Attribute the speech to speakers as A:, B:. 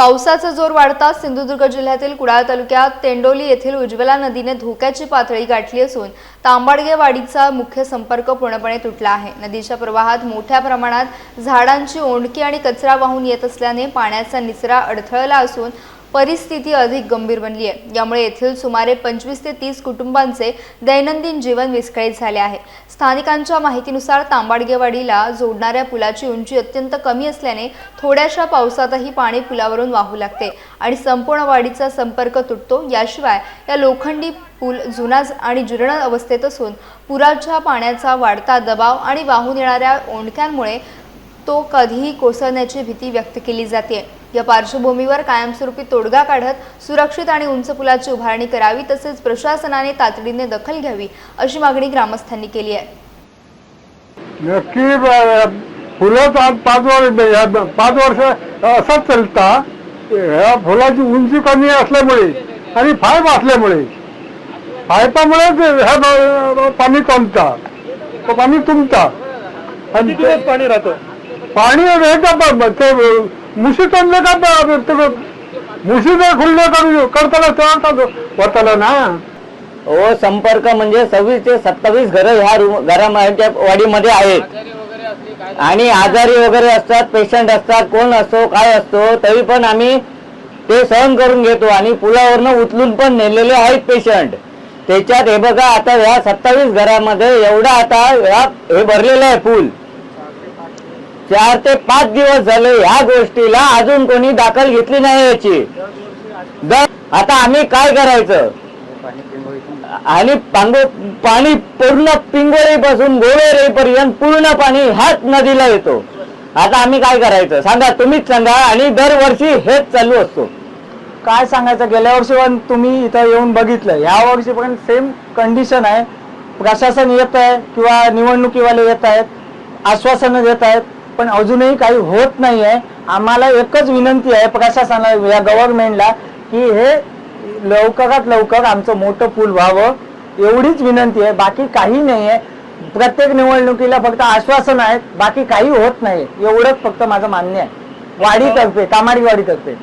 A: पावसाचा जोर वाढताच सिंधुदुर्ग जिल्ह्यातील कुडाळ तालुक्यात तेंडोली येथील उज्ज्वला नदीने धोक्याची पातळी गाठली असून तांबाडगेवाडीचा मुख्य संपर्क पूर्णपणे तुटला आहे। नदीच्या प्रवाहात मोठ्या प्रमाणात झाडांची ओंडकी आणि कचरा वाहून येत असल्याने पाण्याचा निचरा अडथळला असून परिस्थिती अधिक गंभीर बनली आहे। यामुळे येथील सुमारे 25 ते 30 कुटुंबांचे दैनंदिन जीवन विस्कळीत झाले आहे। स्थानिकांच्या माहितीनुसार तांबाडगेवाडीला जोडणाऱ्या पुलाची उंची अत्यंत कमी असल्याने थोड्याशा पावसातही पाणी पुलावरून वाहू लागते आणि संपूर्ण वाडीचा संपर्क तुटतो। याशिवाय या लोखंडी पूल जुना आणि जीर्ण अवस्थेत असून पुराच्या पाण्याचा वाढता दबाव आणि वाहून येणाऱ्या ओंडक्यांमुळे तो कधीही कोसळण्याची भीती व्यक्त केली जाते। या पार्श्वभूमीवर कायमस्वरूपी तोडगा काढत सुरक्षित आणि उंच पुलाची उभारणी करावी, तसेच प्रशासनाने तातडीने दखल घ्यावी अशी मागणी ग्रामस्थांनी केली आहे।
B: नक्की फुलं 5 वर्ष असंच चालता। ह्या फुलाची उंची कमी असल्यामुळे आणि पाईप असल्यामुळे पाईपामुळे पाणी तुंबतात, पाणी तुंबतात आणि पाणी राहतं। पाणी ते मुशी तोंडले का मुशी जर खुल्ले करताना तेव्हा होताला ना।
C: हो, संपर्क म्हणजे 26 ते 27 घरं ह्या घराच्या वाडीमध्ये आहेत आणि आजारी वगैरे असतात, पेशंट असतात, कोण असतो काय असतो, तरी पण आम्ही ते सहन करून घेतो आणि पुलावरनं उचलून पण नेलेले आहेत पेशंट। त्याच्यात हे बघा, आता ह्या 27 घरामध्ये एवढा आता हे भरलेलं आहे पूल। 4 ते 5 दिवस झाले ह्या गोष्टीला अजून कोणी दखल घेतली नाही याची। आता आम्ही काय करायचं? आणि पाणी पूर्ण पिंगोळीपासून गोवेरेपर्यंत पूर्ण पाणी ह्याच नदीला येतो। आता आम्ही काय करायचं सांगा, तुम्हीच सांगा। आणि दरवर्षी हेच चालू असतो।
D: काय सांगायचं, गेल्या वर्षी पण तुम्ही इथं येऊन बघितलं, या वर्षी पण सेम कंडिशन आहे। प्रशासन येत आहे किंवा निवडणुकीवाले येत आहेत, आश्वासनं देत आहेत, पण अजूनही काही होत नाही आहे। आम्हाला एकच विनंती आहे प्रशासनाला, या गव्हर्नमेंटला, की हे लवकरात लवकर आमचं मोठं पूल व्हावं, एवढीच विनंती आहे। बाकी काही नाही आहे। प्रत्येक निवडणुकीला फक्त आश्वासन आहेत, बाकी काही होत नाही। एवढंच फक्त माझं मान्य आहे वाडीतर्फे, तांबाडगेवाडीतर्फे।